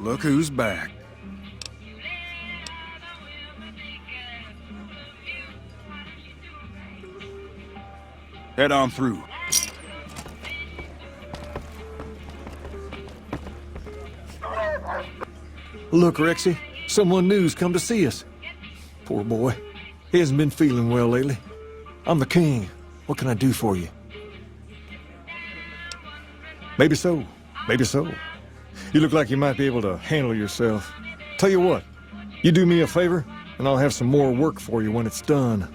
Look who's back. Head on through. Look, Rexy, someone new's come to see us. Poor boy. He hasn't been feeling well lately. I'm the king. What can I do for you? Maybe so. Maybe so. You look like you might be able to handle yourself. Tell you what, you do me a favor, and I'll have some more work for you when it's done.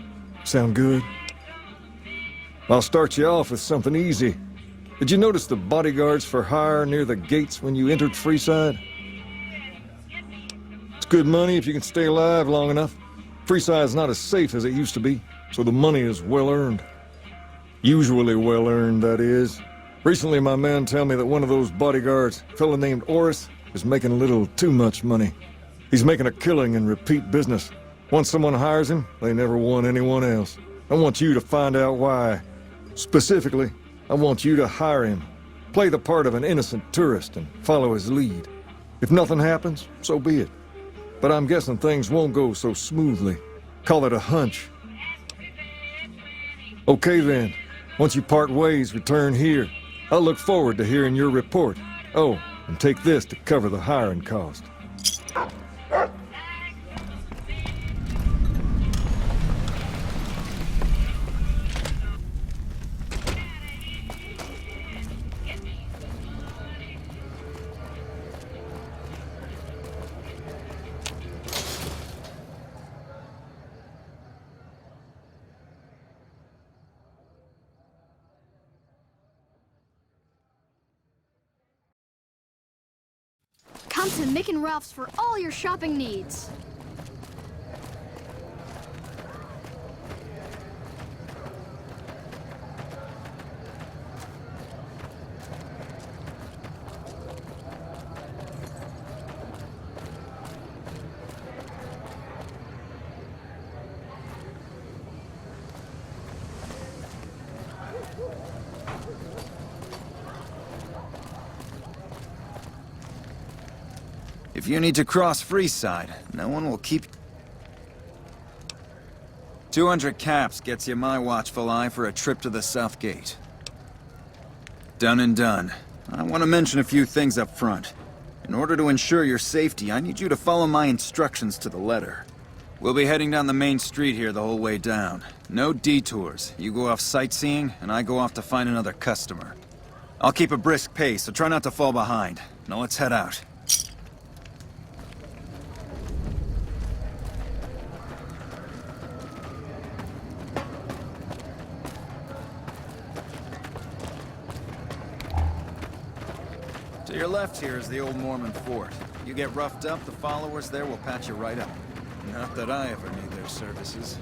Sound good? I'll start you off with something easy. Did you notice the bodyguards for hire near the gates when you entered Freeside? It's good money if you can stay alive long enough. Freeside's not as safe as it used to be, so the money is well earned. Usually well earned, that is. Recently, my man tell me that one of those bodyguards, a fella named Oris, is making a little too much money. He's making a killing in repeat business. Once someone hires him, they never want anyone else. I want you to find out why. Specifically, I want you to hire him. Play the part of an innocent tourist and follow his lead. If nothing happens, so be it. But I'm guessing things won't go so smoothly. Call it a hunch. Okay then. Once you part ways, return here. I'll look forward to hearing your report. Oh, and take this to cover the hiring cost. Come to Mick and Ralph's for all your shopping needs. If you need to cross Freeside, no one will keep... 200 caps gets you my watchful eye for a trip to the South Gate. Done and done. I want to mention a few things up front. In order to ensure your safety, I need you to follow my instructions to the letter. We'll be heading down the main street here the whole way down. No detours. You go off sightseeing, and I go off to find another customer. I'll keep a brisk pace, so try not to fall behind. Now let's head out. To your left here is the old Mormon fort. You get roughed up, the followers there will patch you right up. Not that I ever need their services.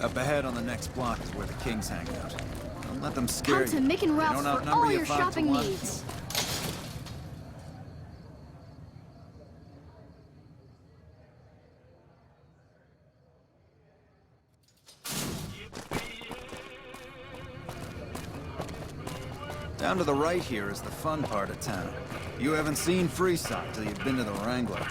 Up ahead on the next block is where the kings hang out. Don't let them scare you. Come to Mick and Ralph's They don't for outnumber all you your 5 to shopping 1. needs. Down to the right here is the fun part of town. You haven't seen Freeside till you've been to the Wrangler.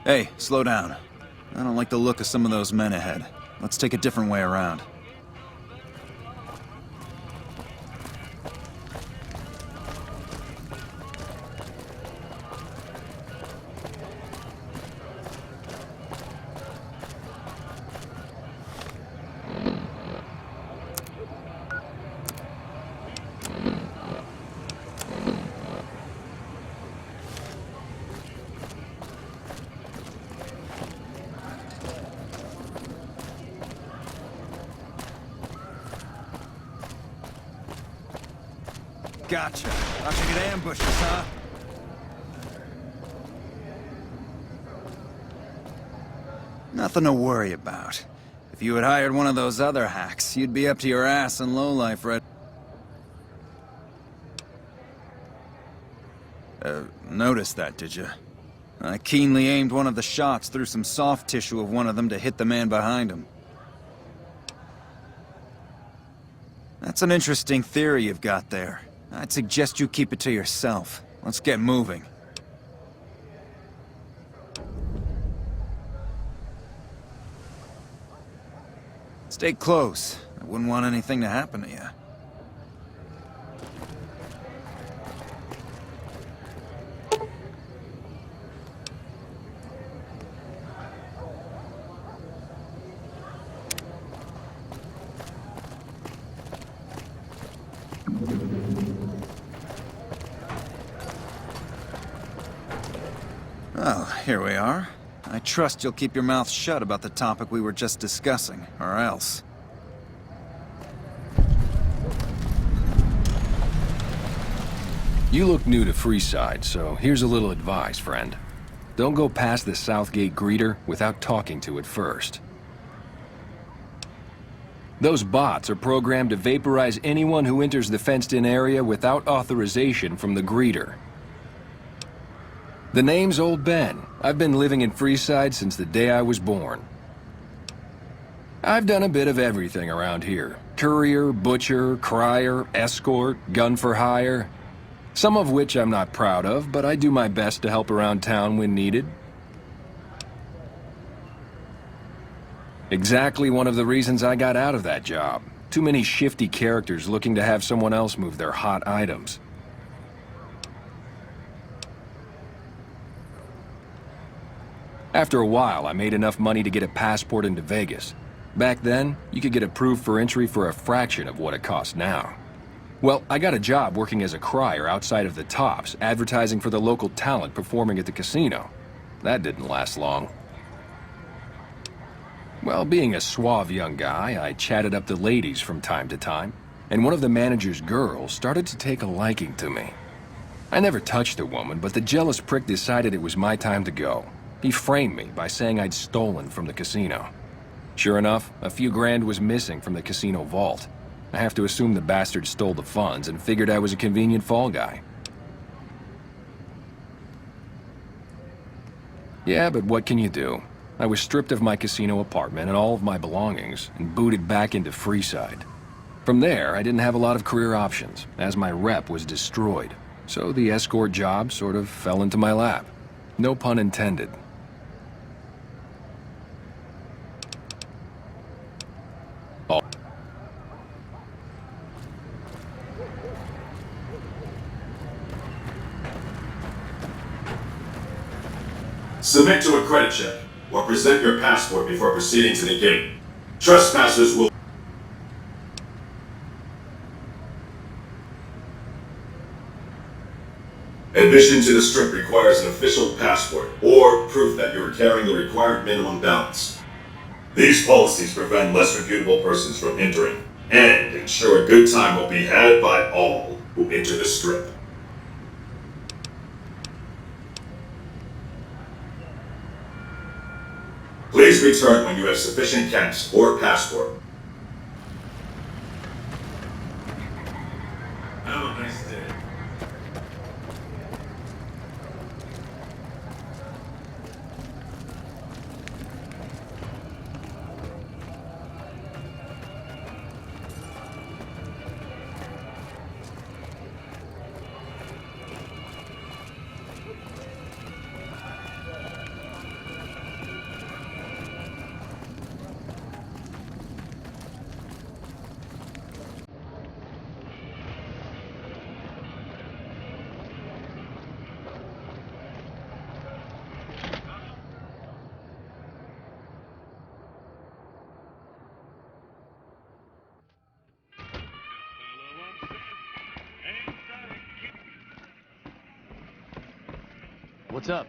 Hey, slow down. I don't like the look of some of those men ahead. Let's take a different way around. Gotcha. Thought you could ambush us, huh? Nothing to worry about. If you had hired one of those other hacks, you'd be up to your ass in lowlife right... Noticed that, did you? I keenly aimed one of the shots through some soft tissue of one of them to hit the man behind him. That's an interesting theory you've got there. I'd suggest you keep it to yourself. Let's get moving. Stay close. I wouldn't want anything to happen to you. Oh, here we are. I trust you'll keep your mouth shut about the topic we were just discussing, or else. You look new to Freeside, so here's a little advice, friend. Don't go past the Southgate greeter without talking to it first. Those bots are programmed to vaporize anyone who enters the fenced-in area without authorization from the greeter. The name's Old Ben. I've been living in Freeside since the day I was born. I've done a bit of everything around here. Courier, butcher, crier, escort, gun for hire. Some of which I'm not proud of, but I do my best to help around town when needed. Exactly one of the reasons I got out of that job. Too many shifty characters looking to have someone else move their hot items. After a while, I made enough money to get a passport into Vegas. Back then, you could get approved for entry for a fraction of what it costs now. Well, I got a job working as a crier outside of the Tops, advertising for the local talent performing at the casino. That didn't last long. Well, being a suave young guy, I chatted up the ladies from time to time, and one of the manager's girls started to take a liking to me. I never touched the woman, but the jealous prick decided it was my time to go. He framed me by saying I'd stolen from the casino. Sure enough, a few grand was missing from the casino vault. I have to assume the bastard stole the funds and figured I was a convenient fall guy. Yeah, but what can you do? I was stripped of my casino apartment and all of my belongings and booted back into Freeside. From there, I didn't have a lot of career options, as my rep was destroyed. So the escort job sort of fell into my lap. No pun intended. Submit to a credit check, or present your passport before proceeding to the gate. Trespassers will... Admission to the Strip requires an official passport, or proof that you are carrying the required minimum balance. These policies prevent less reputable persons from entering, and ensure a good time will be had by all who enter the Strip. Please return when you have sufficient cash or passport. Have a nice day. What's up?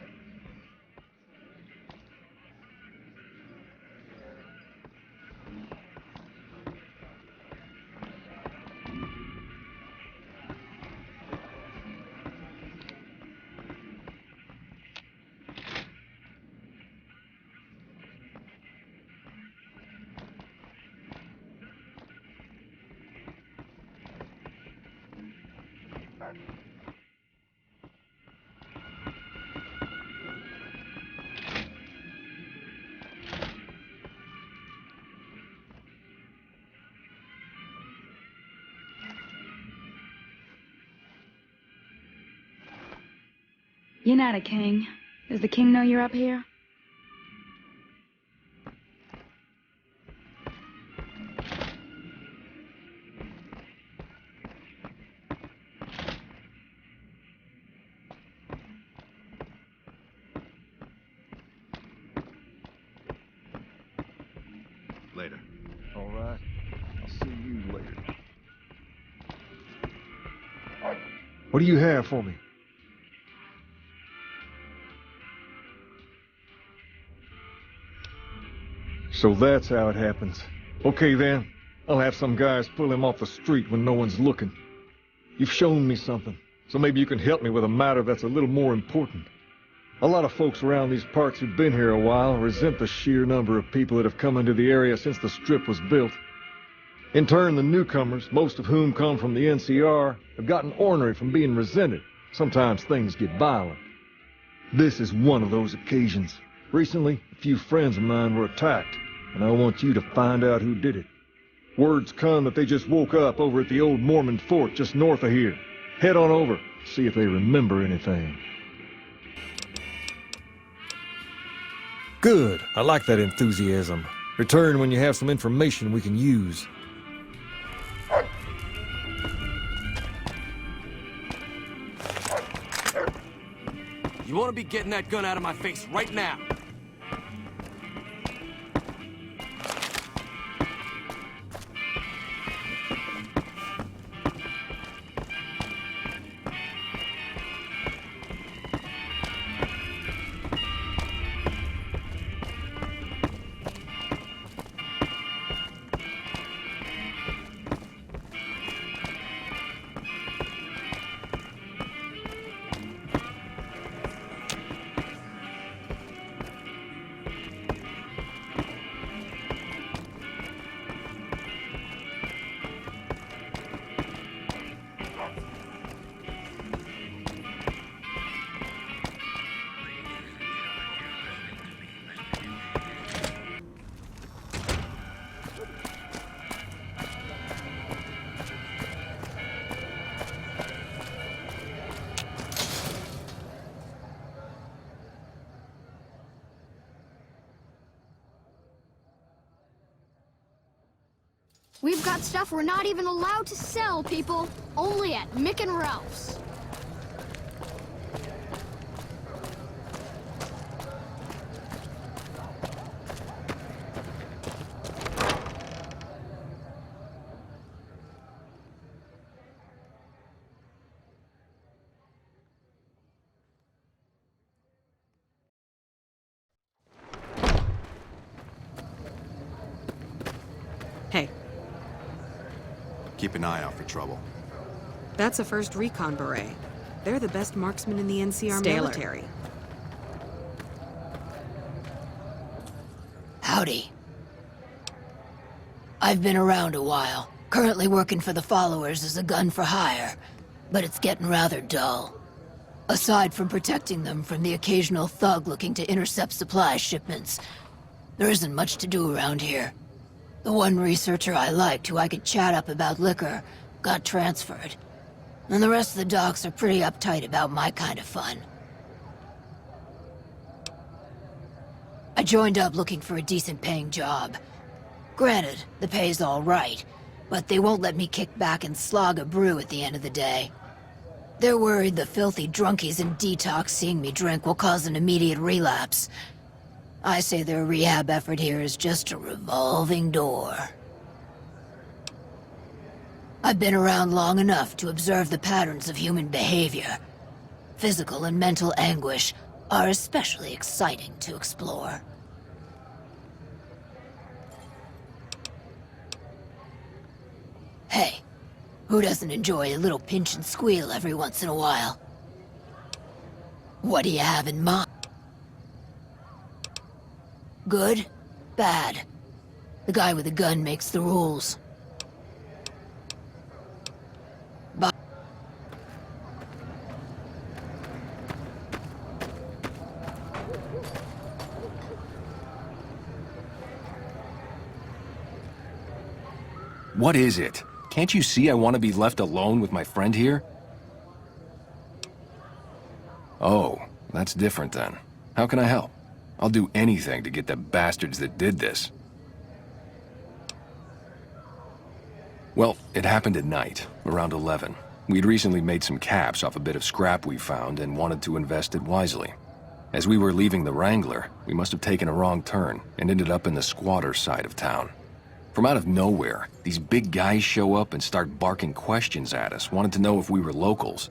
You're not a king. Does the king know you're up here? Later. All right. I'll see you later. What do you have for me? So that's how it happens. Okay then. I'll have some guys pull him off the street when no one's looking. You've shown me something, so maybe you can help me with a matter that's a little more important. A lot of folks around these parts who've been here a while resent the sheer number of people that have come into the area since the Strip was built. In turn, the newcomers, most of whom come from the NCR, have gotten ornery from being resented. Sometimes things get violent. This is one of those occasions. Recently, a few friends of mine were attacked, and I want you to find out who did it. Word's come that they just woke up over at the old Mormon fort just north of here. Head on over, see if they remember anything. Good. I like that enthusiasm. Return when you have some information we can use. You want to be getting that gun out of my face right now. We've got stuff we're not even allowed to sell, people. Only at Mick and Ralph's. Hey, Keep an eye out for trouble. that's a 1st Recon Beret. They're the best marksmen in the NCR military. Howdy. I've been around a while, currently working for the Followers as a gun for hire, but it's getting rather dull. Aside from protecting them from the occasional thug looking to intercept supply shipments, there isn't much to do around here. The one researcher I liked who I could chat up about liquor got transferred, and the rest of the docs are pretty uptight about my kind of fun. I joined up looking for a decent paying job. Granted, the pay's all right, but they won't let me kick back and slog a brew at the end of the day. They're worried the filthy drunkies in detox seeing me drink will cause an immediate relapse. I say their rehab effort here is just a revolving door. I've been around long enough to observe the patterns of human behavior. Physical and mental anguish are especially exciting to explore. Hey, who doesn't enjoy a little pinch and squeal every once in a while? What do you have in mind? Good? Bad? The guy with the gun makes the rules. What is it? Can't you see I want to be left alone with my friend here? Oh, That's different then. How can I help? I'll do anything to get the bastards that did this. Well, it happened at night, around 11. We'd recently made some caps off a bit of scrap we found and wanted to invest it wisely. As we were leaving the Wrangler, we must have taken a wrong turn and ended up in the squatter side of town. From out of nowhere, these big guys show up and start barking questions at us, wanted to know if we were locals.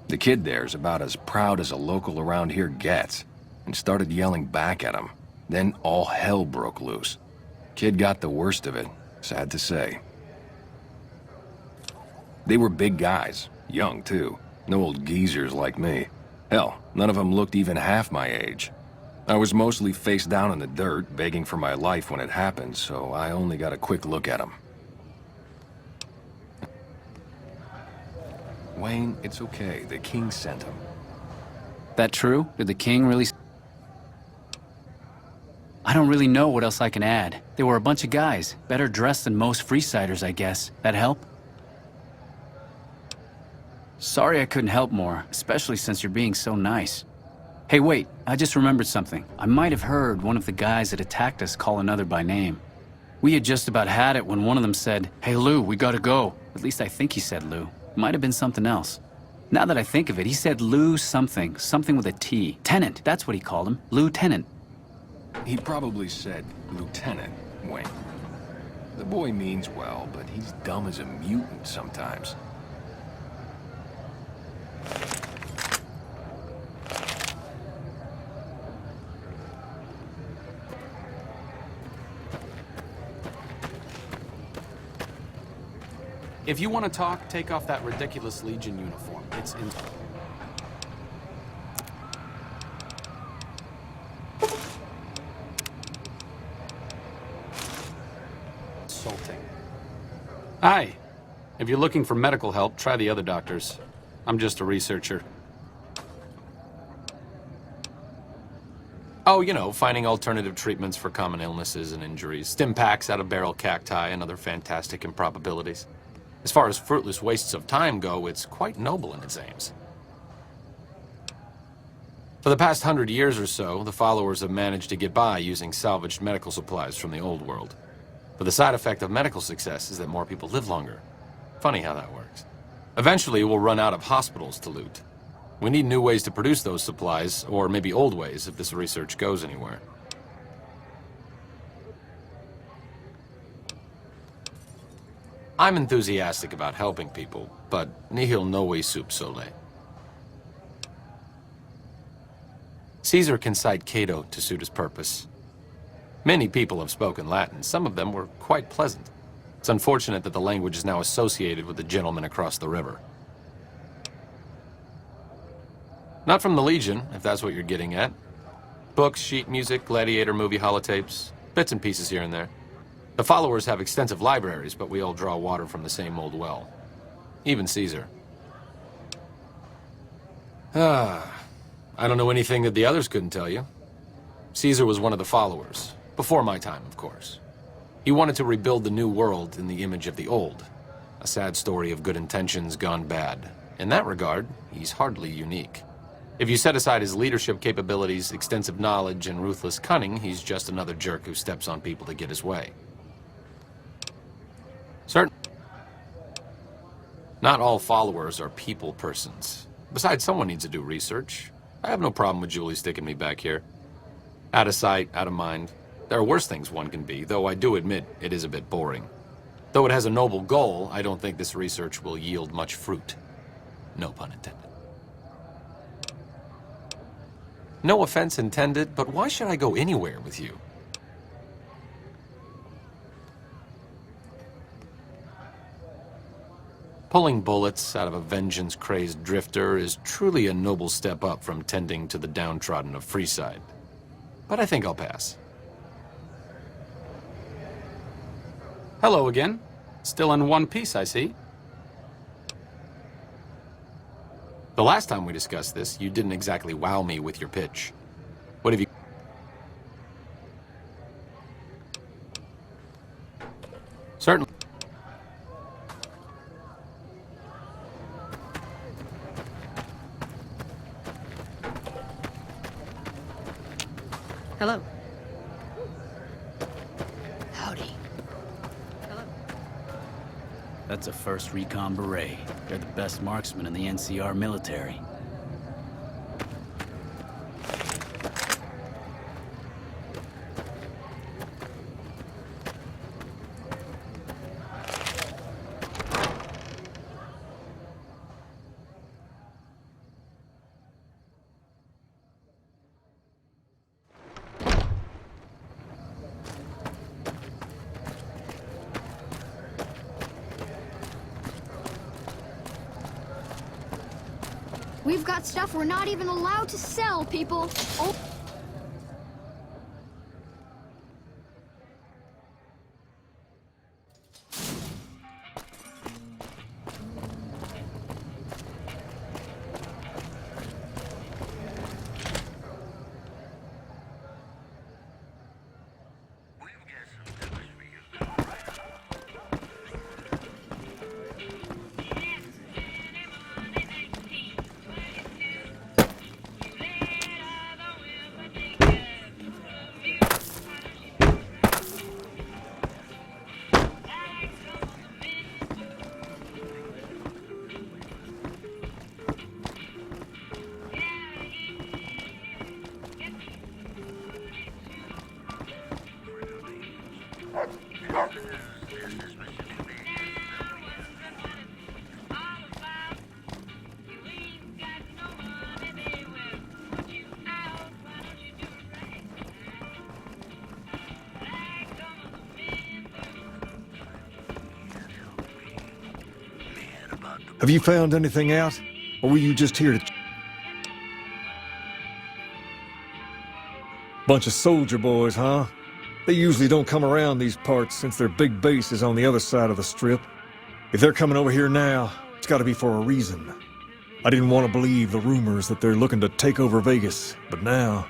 The kid there's about as proud as a local around here gets, and started yelling back at him. Then all hell broke loose. Kid got the worst of it, sad to say. They were big guys, young too, no old geezers like me. Hell, none of them looked even half my age. I was mostly face down in the dirt, begging for my life when it happened, so I only got a quick look at them. Wayne, it's okay. The king sent him. That true? Did the king really... I don't really know what else I can add. They were a bunch of guys, better dressed than most Freesiders, I guess. That help? Sorry I couldn't help more, especially since you're being so nice. Hey, wait, I just remembered something. I might have heard one of the guys that attacked us call another by name. We had just about had it when one of them said, "Hey Lou, we gotta go." At least I think he said Lou. Might have been something else. Now that I think of it, he said Lou something with a T. Tennant, that's what he called him. Lieutenant. He probably said Lieutenant, Wayne. The boy means well, but he's dumb as a mutant sometimes. If you want to talk, take off that ridiculous Legion uniform. It's insulting. Hi. If you're looking for medical help, try the other doctors. I'm just a researcher. Oh, you know, finding alternative treatments for common illnesses and injuries. Stim packs out of barrel cacti and other fantastic improbabilities. As far as fruitless wastes of time go, it's quite noble in its aims. For the past 100 years or so, the followers have managed to get by using salvaged medical supplies from the old world. But the side effect of medical success is that more people live longer. Funny how that works. Eventually, we'll run out of hospitals to loot. We need new ways to produce those supplies, or maybe old ways if this research goes anywhere. I'm enthusiastic about helping people, but nihil novi sub sole. Caesar can cite Cato to suit his purpose. Many people have spoken Latin. Some of them were quite pleasant. It's unfortunate that the language is now associated with the gentleman across the river. Not from the Legion, if that's what you're getting at. Books, sheet music, gladiator movie holotapes, bits and pieces here and there. The followers have extensive libraries, but we all draw water from the same old well. Even Caesar. I don't know anything that the others couldn't tell you. Caesar was one of the followers. Before my time, of course. He wanted to rebuild the new world in the image of the old. A sad story of good intentions gone bad. In that regard, he's hardly unique. If you set aside his leadership capabilities, extensive knowledge, and ruthless cunning, he's just another jerk who steps on people to get his way. Not all followers are people persons. Besides, someone needs to do research. I have no problem with Julie sticking me back here. Out of sight, out of mind. There are worse things one can be, though I do admit it is a bit boring. Though it has a noble goal, I don't think this research will yield much fruit. No pun intended. No offense intended, but why should I go anywhere with you? Pulling bullets out of a vengeance-crazed drifter is truly a noble step up from tending to the downtrodden of Freeside. But I think I'll pass. Hello again. Still in one piece, I see. The last time we discussed this, you didn't exactly wow me with your pitch. What have you... Certainly. Hello. Howdy. Hello. That's a 1st Recon Beret. They're the best marksmen in the NCR military. We've got stuff we're not even allowed to sell, people. Oh. Have you found anything out? Or were you just here to... Bunch of soldier boys, huh? They usually don't come around these parts since their big base is on the other side of the Strip. If they're coming over here now, it's gotta be for a reason. I didn't want to believe the rumors that they're looking to take over Vegas, but now,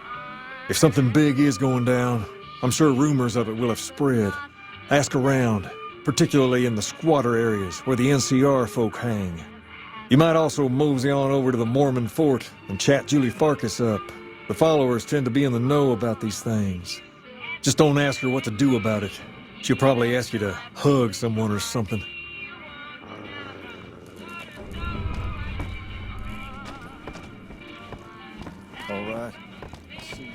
if something big is going down, I'm sure rumors of it will have spread. Ask around, particularly in the squatter areas where the NCR folk hang. You might also mosey on over to the Mormon fort and chat Julie Farkas up. The followers tend to be in the know about these things. Just don't ask her what to do about it. She'll probably ask you to hug someone or something. All right. See you.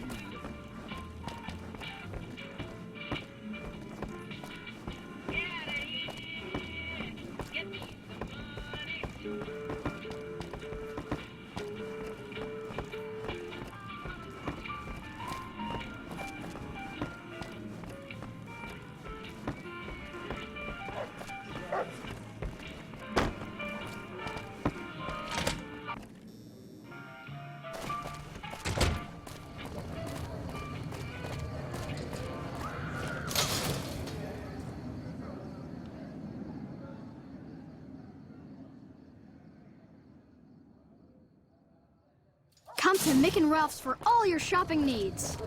Come to Mick and Ralph's for all your shopping needs.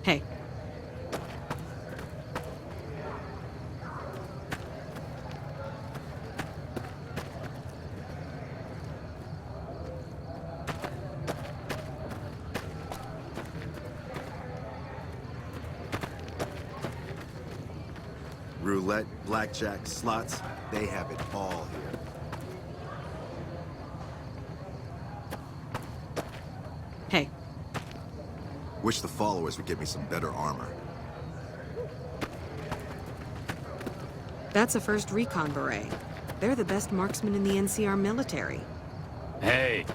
Hey. Roulette, blackjack, slots, they have it all here. Hey. Wish the followers would give me some better armor. That's a 1st Recon Beret. They're the best marksmen in the NCR military. Hey!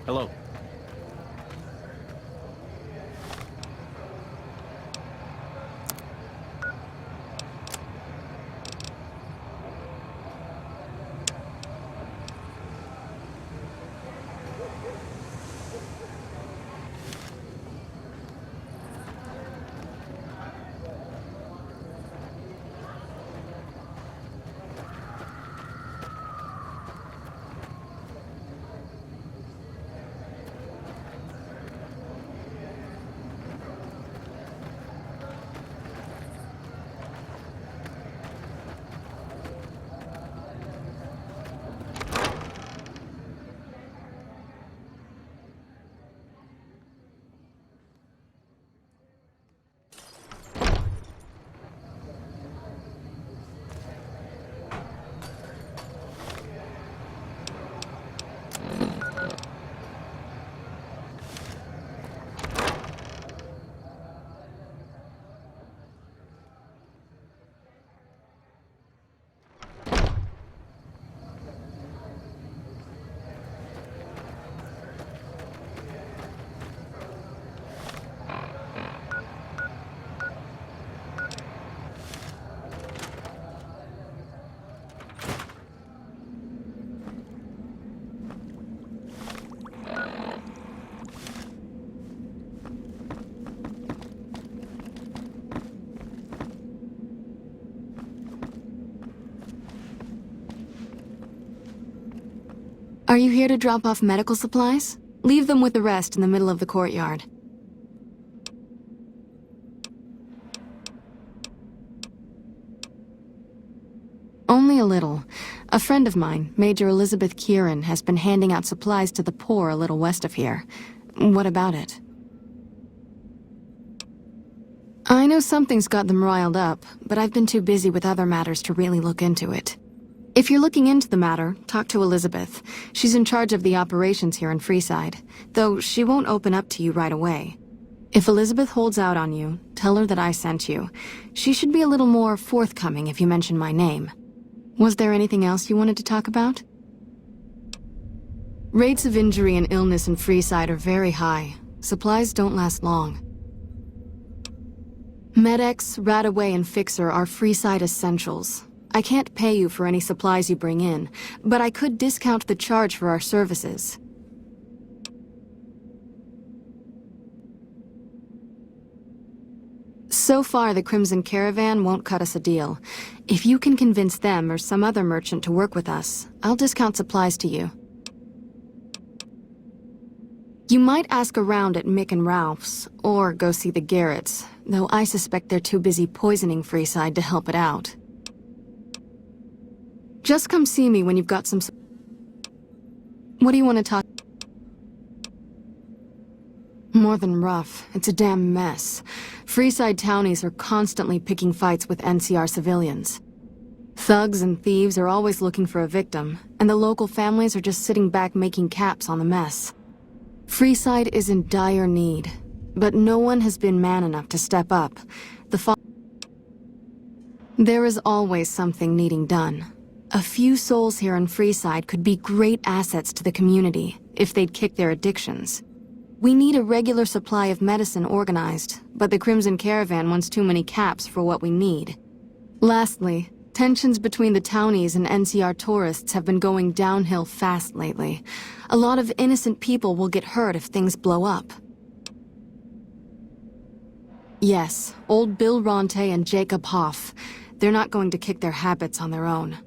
Hello. Are you here to drop off medical supplies? Leave them with the rest in the middle of the courtyard. Only a little. A friend of mine, Major Elizabeth Kieran, has been handing out supplies to the poor a little west of here. What about it? I know something's got them riled up, but I've been too busy with other matters to really look into it. If you're looking into the matter, talk to Elizabeth. She's in charge of the operations here in Freeside, though she won't open up to you right away. If Elizabeth holds out on you, tell her that I sent you. She should be a little more forthcoming if you mention my name. Was there anything else you wanted to talk about? Rates of injury and illness in Freeside are very high. Supplies don't last long. Med-X, Radaway, and Fixer are Freeside essentials. I can't pay you for any supplies you bring in, but I could discount the charge for our services. So far, the Crimson Caravan won't cut us a deal. If you can convince them or some other merchant to work with us, I'll discount supplies to you. You might ask around at Mick and Ralph's, or go see the Garretts, though I suspect they're too busy poisoning Freeside to help it out. Just come see me when you've got some... What do you want to talk... More than rough. It's a damn mess. Freeside townies are constantly picking fights with NCR civilians. Thugs and thieves are always looking for a victim, and the local families are just sitting back making caps on the mess. Freeside is in dire need, but no one has been man enough to step up. There is always something needing done. A few souls here in Freeside could be great assets to the community if they'd kick their addictions. We need a regular supply of medicine organized, but the Crimson Caravan wants too many caps for what we need. Lastly, tensions between the townies and NCR tourists have been going downhill fast lately. A lot of innocent people will get hurt if things blow up. Yes, old Bill Ronte and Jacob Hoff. They're not going to kick their habits on their own.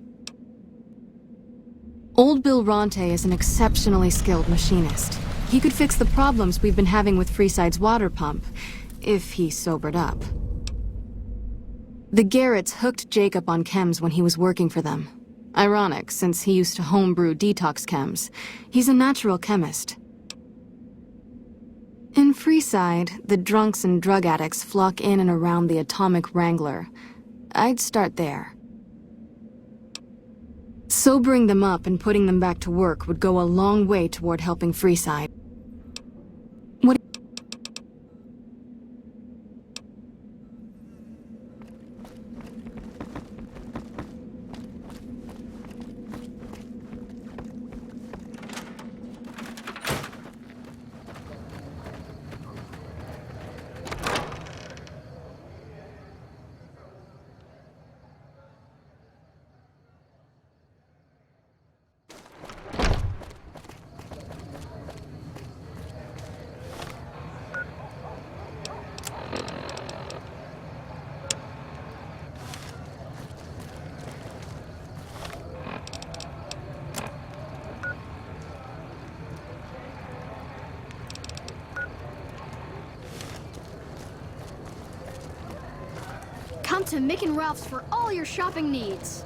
Old Bill Ronte is an exceptionally skilled machinist. He could fix the problems we've been having with Freeside's water pump, if he sobered up. The Garretts hooked Jacob on chems when he was working for them. Ironic, since he used to homebrew detox chems. He's a natural chemist. In Freeside, the drunks and drug addicts flock in and around the Atomic Wrangler. I'd start there. Sobering them up and putting them back to work would go a long way toward helping Freeside. What? to Mick and Ralph's for all your shopping needs.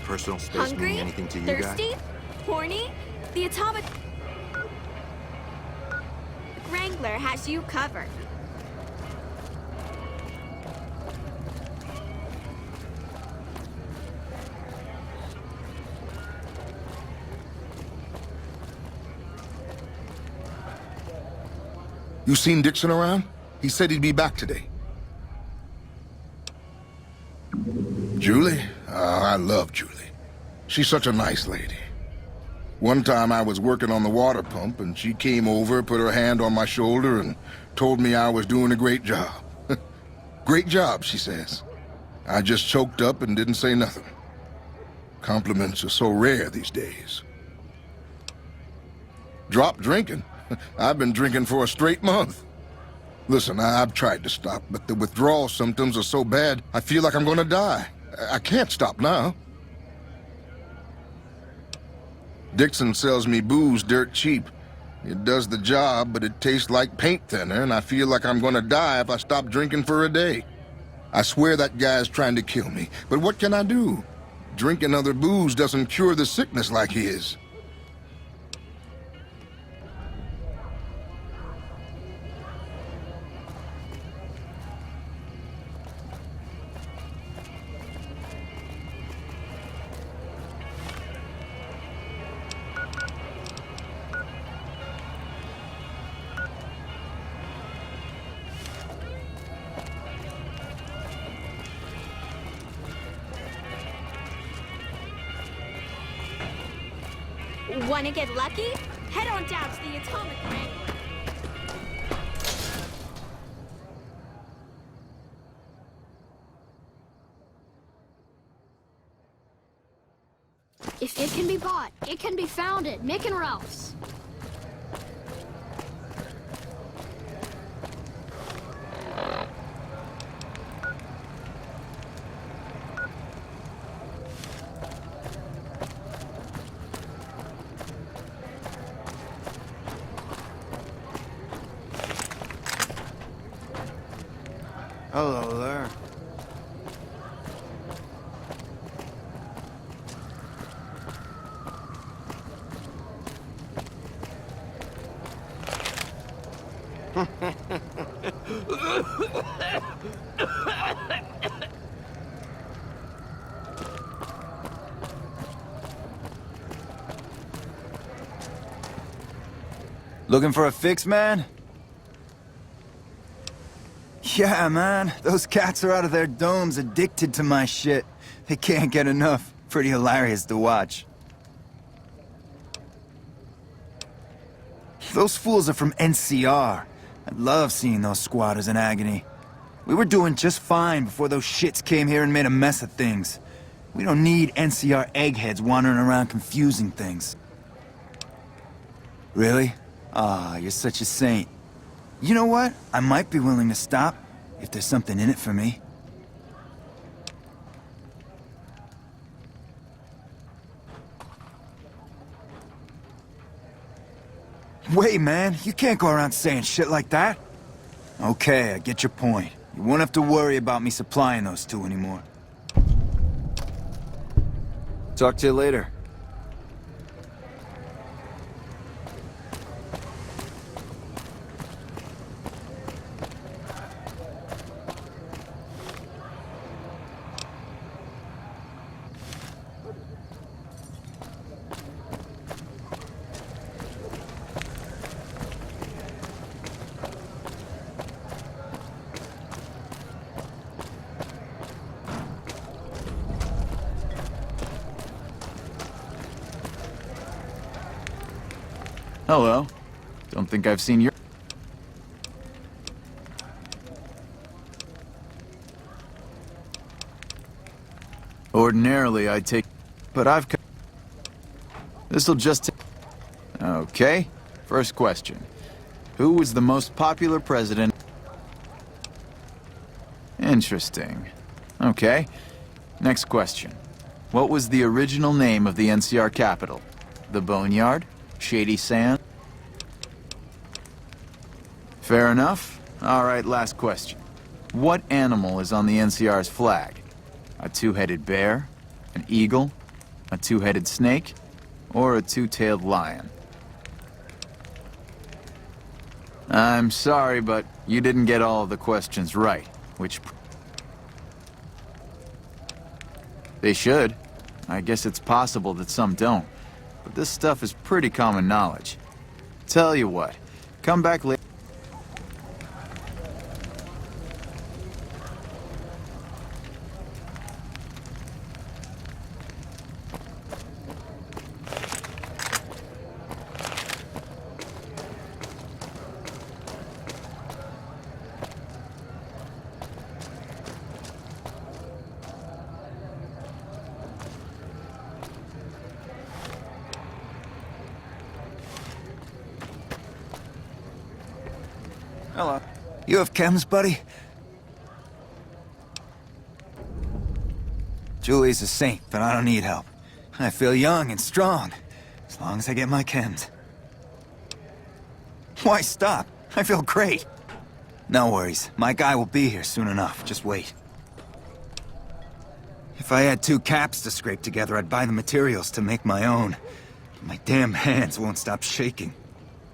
Personal space meaning anything to you guys? Thirsty? Horny? The Atomic Wrangler has you covered. You seen Dixon around? He said he'd be back today. Julie? I love Julie. She's such a nice lady. One time I was working on the water pump, and she came over, put her hand on my shoulder, and told me I was doing a great job. Great job, she says. I just choked up and didn't say nothing. Compliments are so rare these days. Drop drinking? I've been drinking for a straight month. Listen, I've tried to stop, but the withdrawal symptoms are so bad, I feel like I'm gonna die. I can't stop now. Dixon sells me booze dirt cheap. It does the job, but it tastes like paint thinner, and I feel like I'm gonna die if I stop drinking for a day. I swear that guy's trying to kill me, but what can I do? Drinking other booze doesn't cure the sickness like his. Wanna get lucky? Head on down to the Atomic Wrangler. If it can be bought, it can be found at Mick and Ralph's. Hello there. Looking for a fix, man? Yeah, man. Those cats are out of their domes addicted to my shit. They can't get enough. Pretty hilarious to watch. Those fools are from NCR. I love seeing those squatters in agony. We were doing just fine before those shits came here and made a mess of things. We don't need NCR eggheads wandering around confusing things. Really? Ah, you're such a saint. You know what? I might be willing to stop, if there's something in it for me. Wait, man, you can't go around saying shit like that. Okay, I get your point. You won't have to worry about me supplying those two anymore. Talk to you later. Hello. Don't think I've seen your... Ordinarily, I'd take... But I've... This'll just... Okay. First question. Who was the most popular president? Interesting. Okay. Next question. What was the original name of the NCR capital? The Boneyard? Shady Sand? Fair enough. All right, last question. What animal is on the NCR's flag? A two-headed bear? An eagle? A two-headed snake? Or a two-tailed lion? I'm sorry, but you didn't get all of the questions right, which... They should. I guess it's possible that some don't. But this stuff is pretty common knowledge. Tell you what, come back later. Hello. You have chems, buddy? Julie's a saint, but I don't need help. I feel young and strong, as long as I get my chems. Why stop? I feel great. No worries. My guy will be here soon enough. Just wait. If I had 2 caps to scrape together, I'd buy the materials to make my own. But my damn hands won't stop shaking.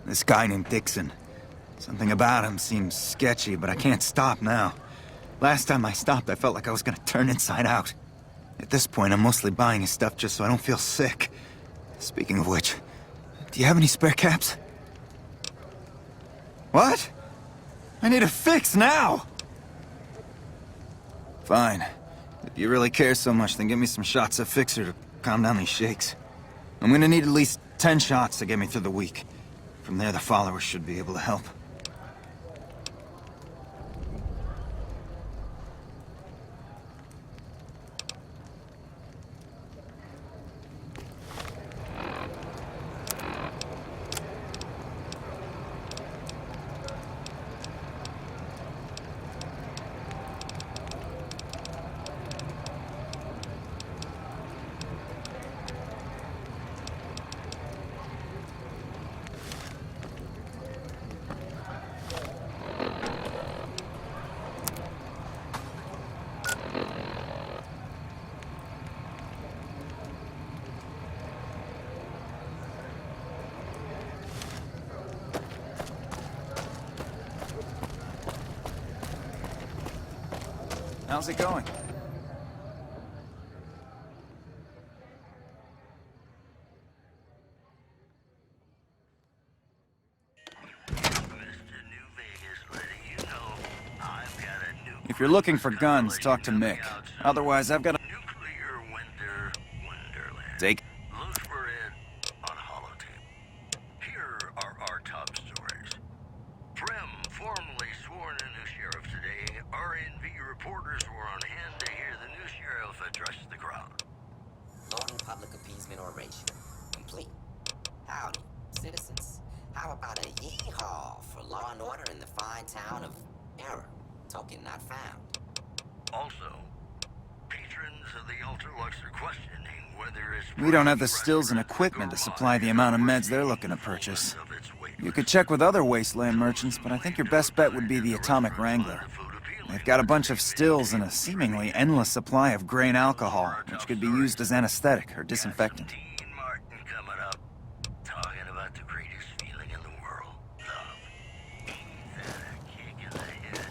This guy named Dixon. Something about him seems sketchy, but I can't stop now. Last time I stopped, I felt like I was gonna turn inside out. At this point, I'm mostly buying his stuff just so I don't feel sick. Speaking of which, do you have any spare caps? What? I need a fix now! Fine. If you really care so much, then give me some shots of Fixer to calm down these shakes. I'm gonna need at least 10 shots to get me through the week. From there, the followers should be able to help. How's it going? If you're looking for guns, talk to Mick. Otherwise, I've got a... Take... Look for it on Holotape. Here are our top stories. Prim formally sworn a new sheriff today. RNV reporters were on hand to hear the new sheriff address the crowd. Long public appeasement oration. Complete. Howdy, citizens. How about a yee-haw for law and order in the fine town of Error? Token not found. Also, patrons of the Ultralux are questioning whether it's... We don't have the stills and equipment to supply the amount of meds they're looking to purchase. You could check with other Wasteland merchants, but I think your best bet would be the Atomic Wrangler. They've got a bunch of stills and a seemingly endless supply of grain alcohol, which could be used as anesthetic or disinfectant. Talking about the greatest feeling in the world. Love. That kick in the head.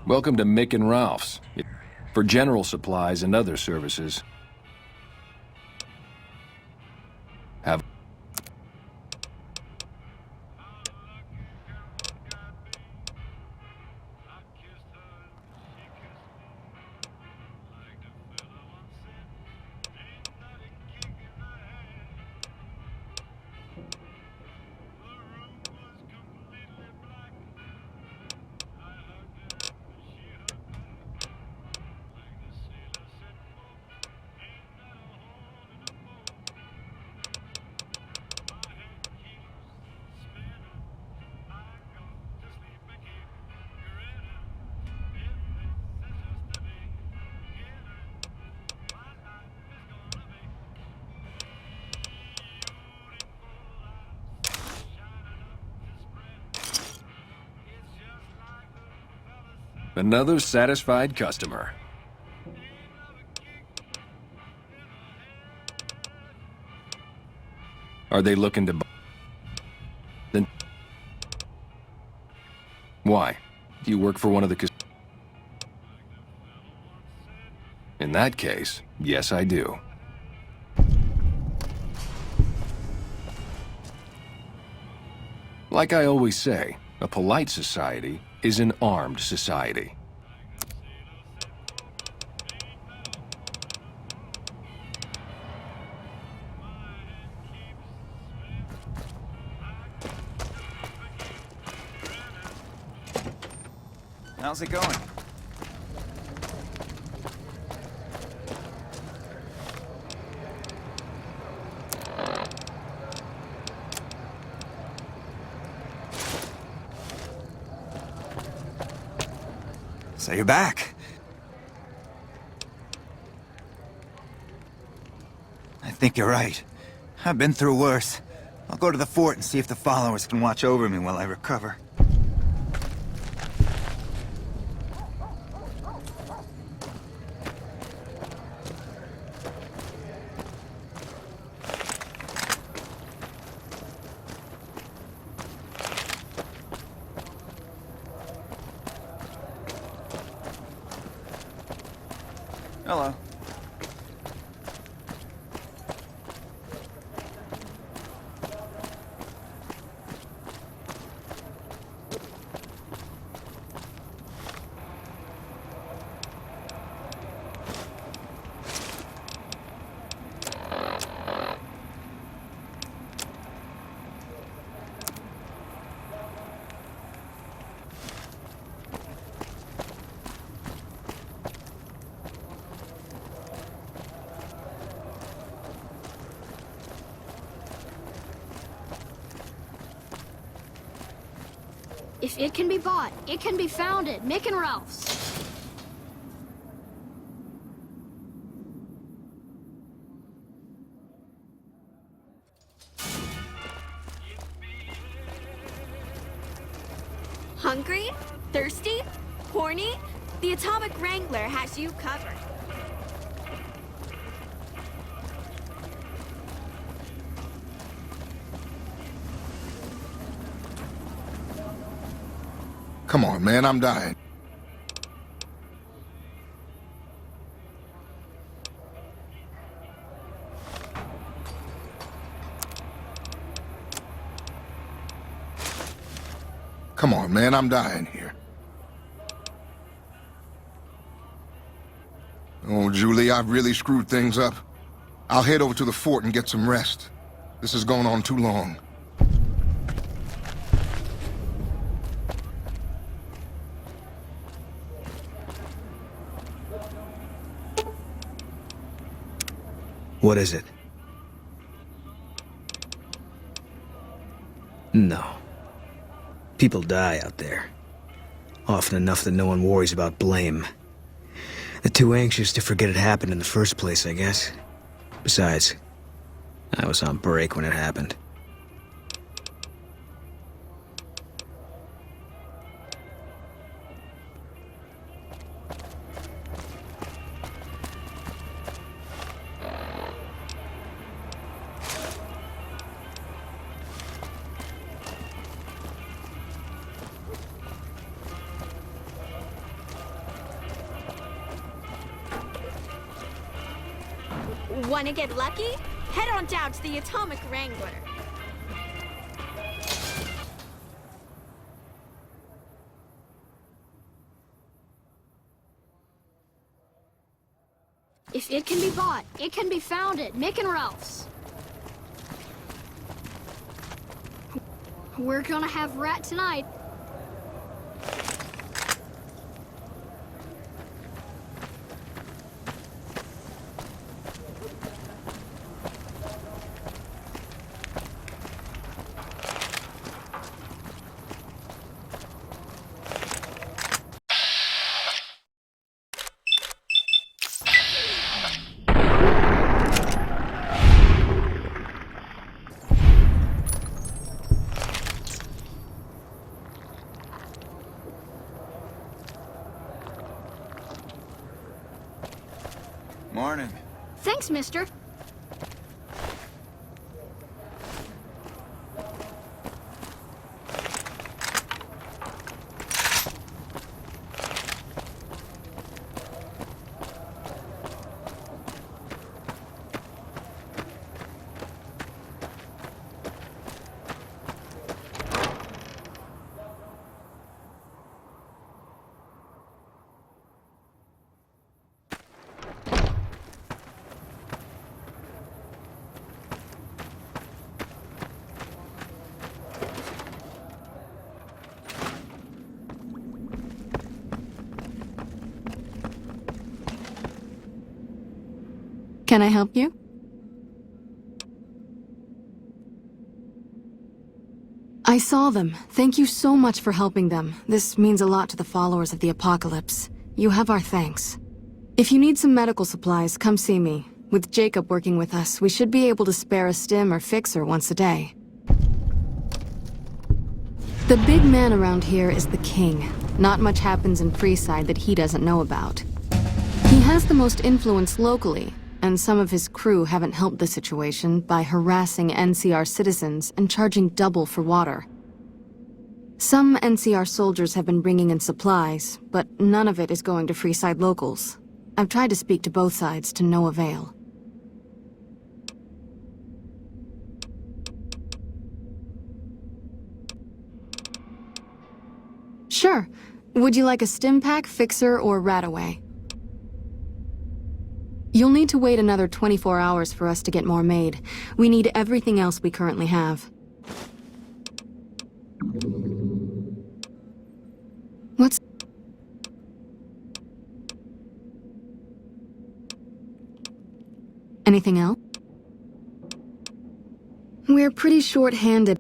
Welcome to Mick and Ralph's. For general supplies and other services. Have... Another satisfied customer. Are they looking to buy? Then why? Do you work for one of the In that case, yes I do. Like I always say, a polite society is an armed society. How's it going? So you're back. I think you're right. I've been through worse. I'll go to the fort and see if the followers can watch over me while I recover. Hello. If it can be bought, it can be found at Mick and Ralph's. Hungry? Thirsty? Horny? The Atomic Wrangler has you covered. Come on, man, I'm dying. Come on, man, I'm dying here. Oh, Julie, I've really screwed things up. I'll head over to the fort and get some rest. This has gone on too long. What is it? No. People die out there. Often enough that no one worries about blame. They're too anxious to forget it happened in the first place, I guess. Besides, I was on break when it happened. Wanna get lucky? Head on down to the Atomic Wrangler. If it can be bought, it can be found at Mick and Ralph's. We're gonna have rat tonight. Morning. Thanks, mister. Can I help you? I saw them. Thank you so much for helping them. This means a lot to the followers of the Apocalypse. You have our thanks. If you need some medical supplies, come see me. With Jacob working with us, we should be able to spare a stim or fixer once a day. The big man around here is the King. Not much happens in Freeside that he doesn't know about. He has the most influence locally, and some of his crew haven't helped the situation by harassing NCR citizens and charging double for water. Some NCR soldiers have been bringing in supplies, but none of it is going to Freeside locals. I've tried to speak to both sides to no avail. Sure. Would you like a stim pack, fixer, or Radaway? You'll need to wait another 24 hours for us to get more made. We need everything else we currently have. What's... Anything else? We're pretty short-handed.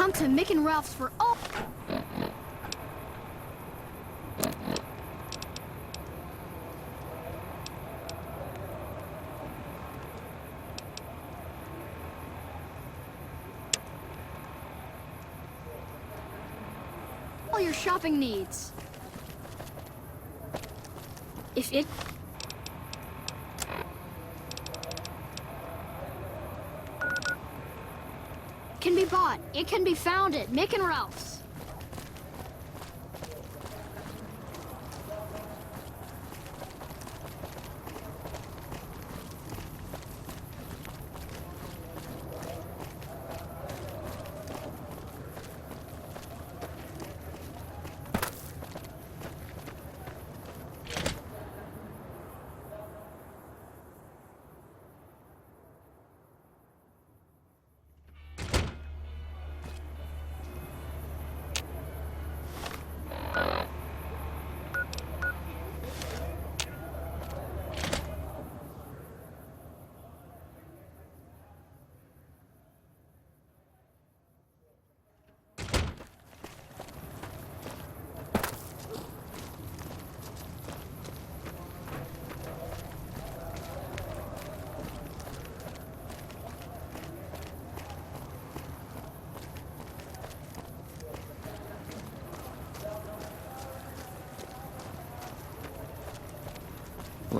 Come to Mick and Ralph's for all... all your shopping needs. If it... can be bought. It can be found at Mick and Ralph's.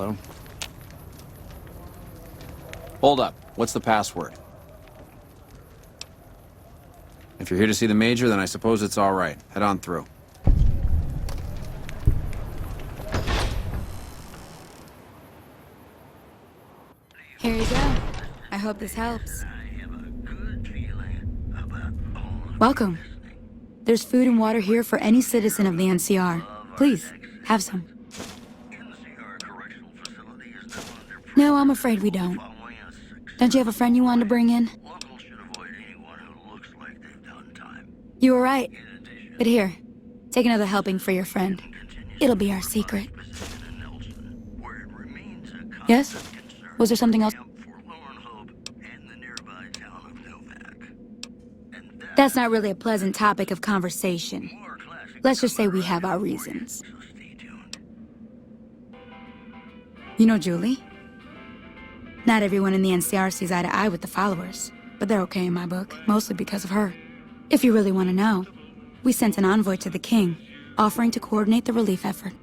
Hello? Hold up. What's the password? If you're here to see the Major, then I suppose it's all right. Head on through. Here you go. I hope this helps. Welcome. There's food and water here for any citizen of the NCR. Please, have some. No, I'm afraid we don't. Don't you have a friend you wanted to bring in? You were right. But here, take another helping for your friend. It'll be our secret. Yes? Was there something else? That's not really a pleasant topic of conversation. Let's just say we have our reasons. You know Julie? Not everyone in the NCR sees eye to eye with the followers, but they're okay in my book, mostly because of her. If you really want to know, we sent an envoy to the king, offering to coordinate the relief effort.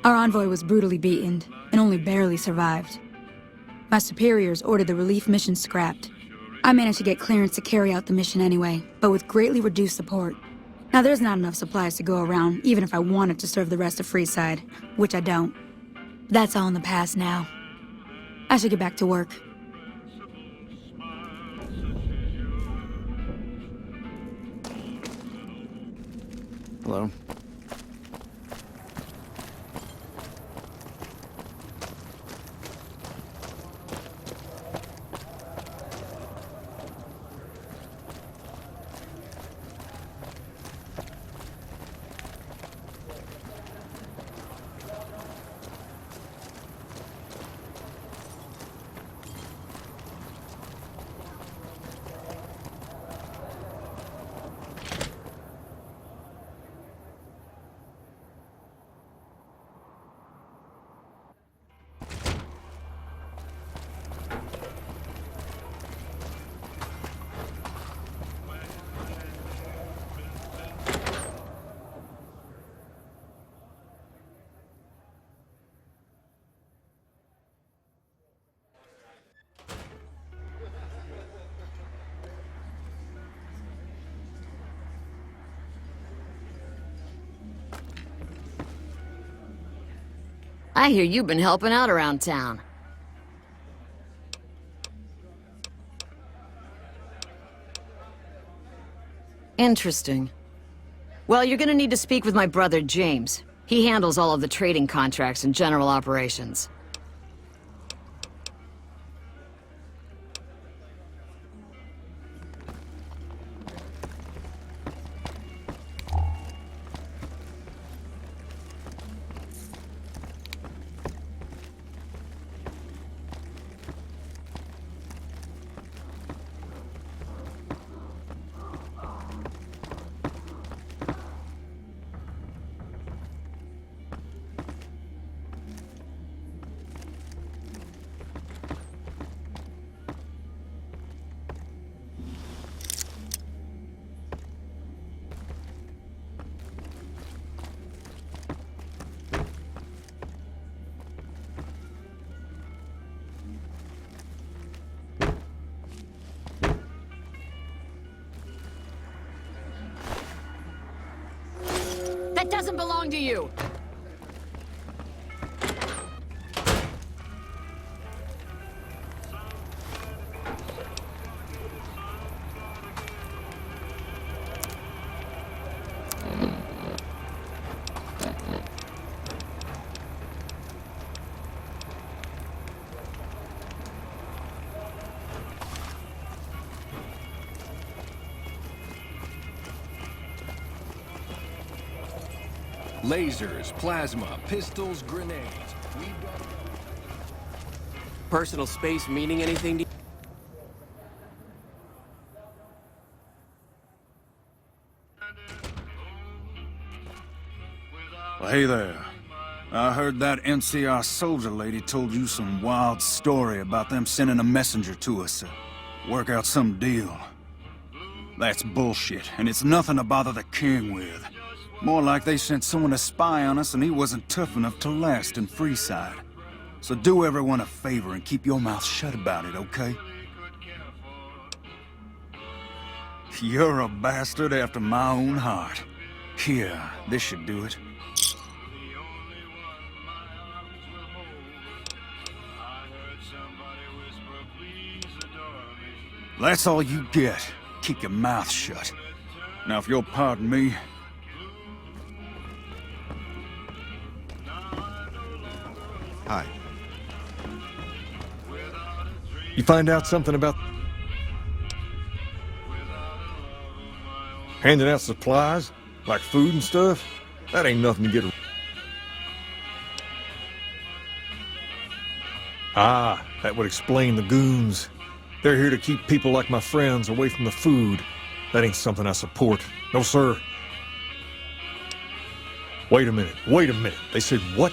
Our envoy was brutally beaten, and only barely survived. My superiors ordered the relief mission scrapped. I managed to get clearance to carry out the mission anyway, but with greatly reduced support. Now there's not enough supplies to go around, even if I wanted to serve the rest of Freeside, which I don't. That's all in the past now. I should get back to work. Hello? I hear you've been helping out around town. Interesting. Well, you're gonna need to speak with my brother, James. He handles all of the trading contracts and general operations. That doesn't belong to you! Lasers, plasma, pistols, grenades. Personal space meaning anything to you? Well, hey there. I heard that NCR soldier lady told you some wild story about them sending a messenger to us to work out some deal. That's bullshit, and it's nothing to bother the king with. More like they sent someone to spy on us and he wasn't tough enough to last in Freeside. So do everyone a favor and keep your mouth shut about it, okay? You're a bastard after my own heart. Here, this should do it. That's all you get. Keep your mouth shut. Now, if you'll pardon me... Hi. You find out something about handing out supplies, like food and stuff? That ain't nothing to get. Ah, that would explain the goons. They're here to keep people like my friends away from the food. That ain't something I support. No, sir. Wait a minute. They said what?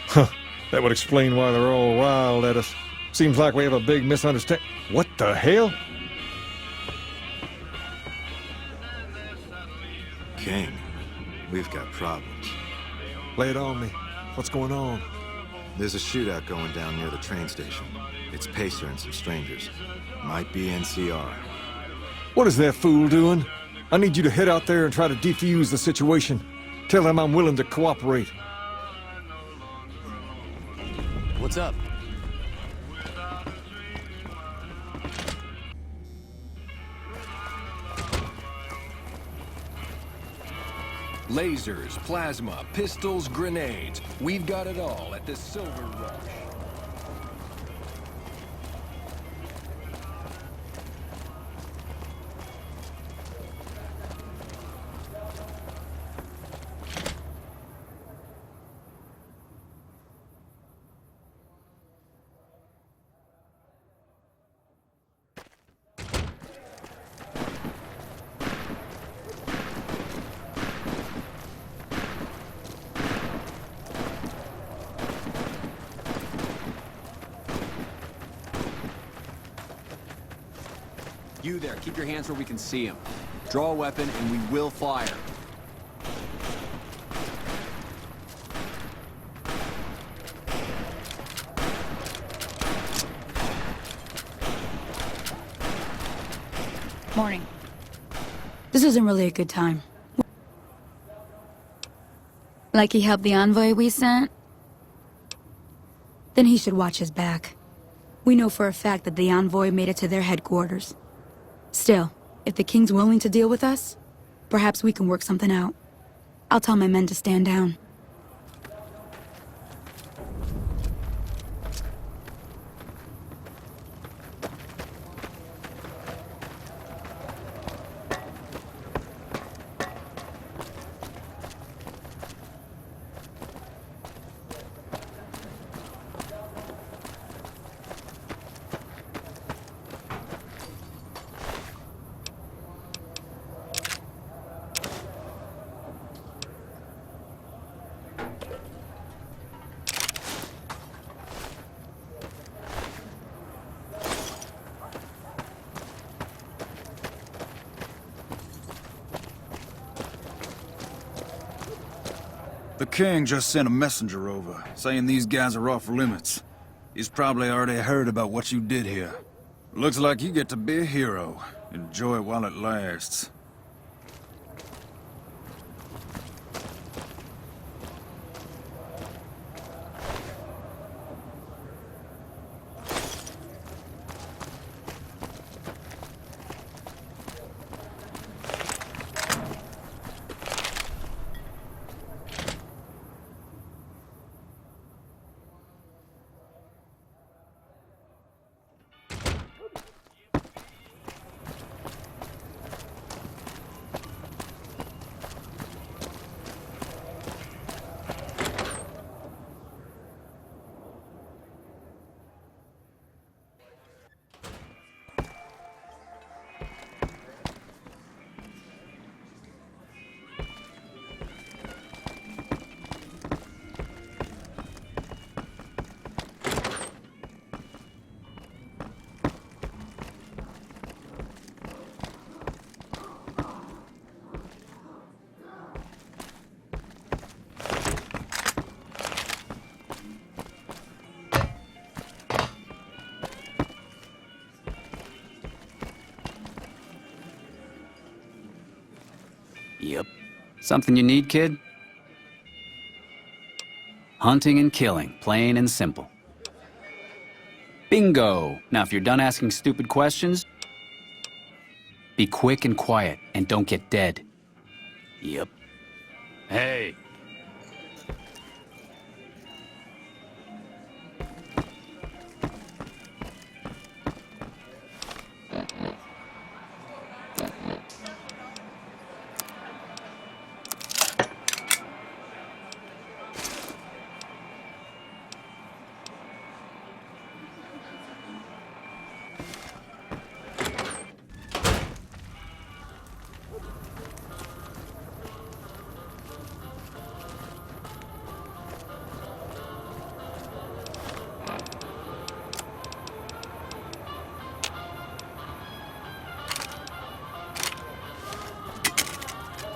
Huh. That would explain why they're all riled at us. Seems like we have a big misunderstanding. What the hell? King, we've got problems. Lay it on me. What's going on? There's a shootout going down near the train station. It's Pacer and some strangers. Might be NCR. What is that fool doing? I need you to head out there and try to defuse the situation. Tell them I'm willing to cooperate. What's up? Lasers, plasma, pistols, grenades. We've got it all at the Silver Rush. You there, keep your hands where we can see him. Draw a weapon and we will fire. Morning. This isn't really a good time. Like he helped the envoy we sent? Then he should watch his back. We know for a fact that the envoy made it to their headquarters. Still, if the king's willing to deal with us, perhaps we can work something out. I'll tell my men to stand down. The king just sent a messenger over, saying these guys are off limits. He's probably already heard about what you did here. Looks like you get to be a hero. Enjoy it while it lasts. Something you need, kid? Hunting and killing, plain and simple. Bingo! Now, if you're done asking stupid questions, be quick and quiet, and don't get dead. Yep. Hey.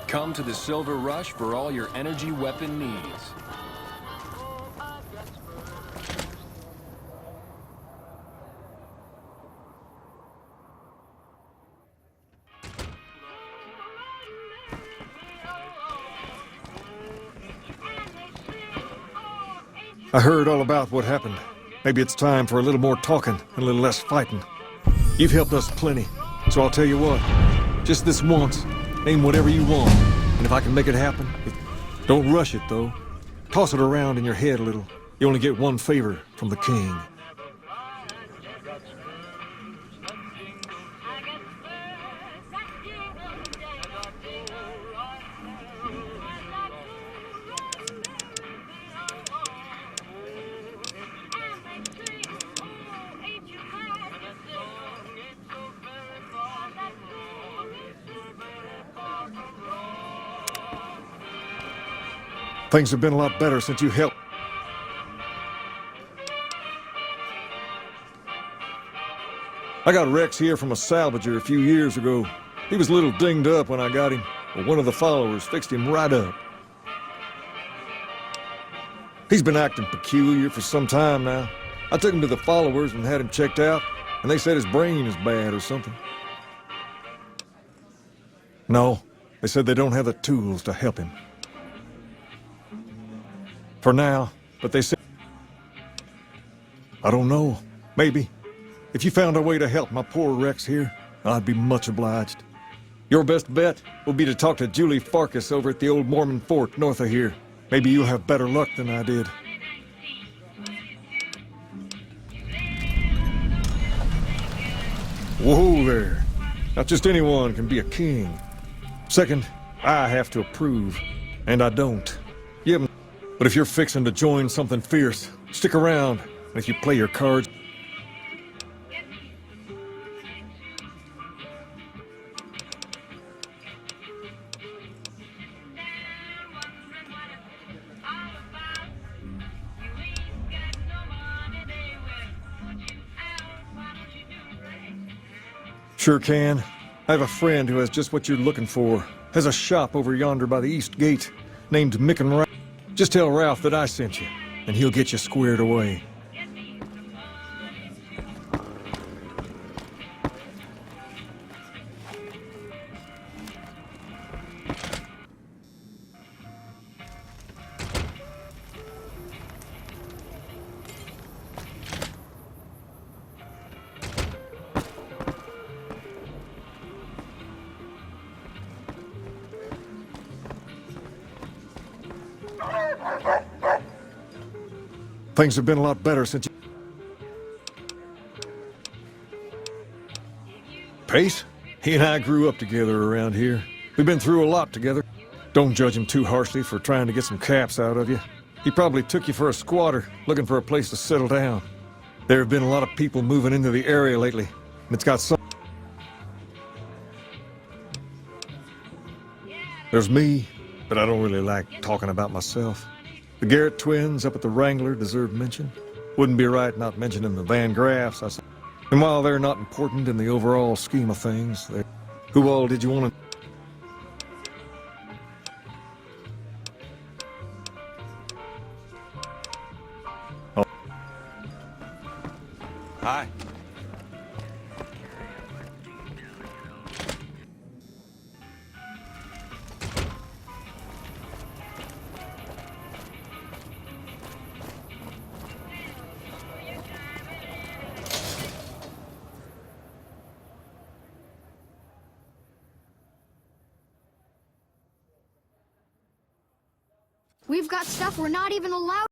Come to the Silver Rush for all your energy weapon needs. I heard all about what happened. Maybe it's time for a little more talking and a little less fighting. You've helped us plenty, so I'll tell you what. Just this once, name whatever you want, and if I can make it happen, don't rush it, though. Toss it around in your head a little. You only get one favor from the king. Things have been a lot better since you helped. I got Rex here from a salvager a few years ago. He was a little dinged up when I got him, but one of the followers fixed him right up. He's been acting peculiar for some time now. I took him to the followers and had him checked out, and they said his brain is bad or something. No, they said they don't have the tools to help him. For now, but they said... I don't know. Maybe. If you found a way to help my poor Rex here, I'd be much obliged. Your best bet will be to talk to Julie Farkas over at the old Mormon fort north of here. Maybe you'll have better luck than I did. Whoa there. Not just anyone can be a king. Second, I have to approve, and I don't. You haven't... But if you're fixing to join something fierce, stick around, and if you play your cards... Sure can. I have a friend who has just what you're looking for. Has a shop over yonder by the East Gate, named Mick and Ralph. Just tell Ralph that I sent you, and he'll get you squared away. Things have been a lot better since you... Pace? He and I grew up together around here. We've been through a lot together. Don't judge him too harshly for trying to get some caps out of you. He probably took you for a squatter, looking for a place to settle down. There have been a lot of people moving into the area lately, and it's got some... There's me, but I don't really like talking about myself. The Garrett twins up at the Wrangler deserve mention. Wouldn't be right not mentioning the Van Graffs, I said. And while they're not important in the overall scheme of things, who all did you want to... Oh. Hi. We've got stuff we're not even allowed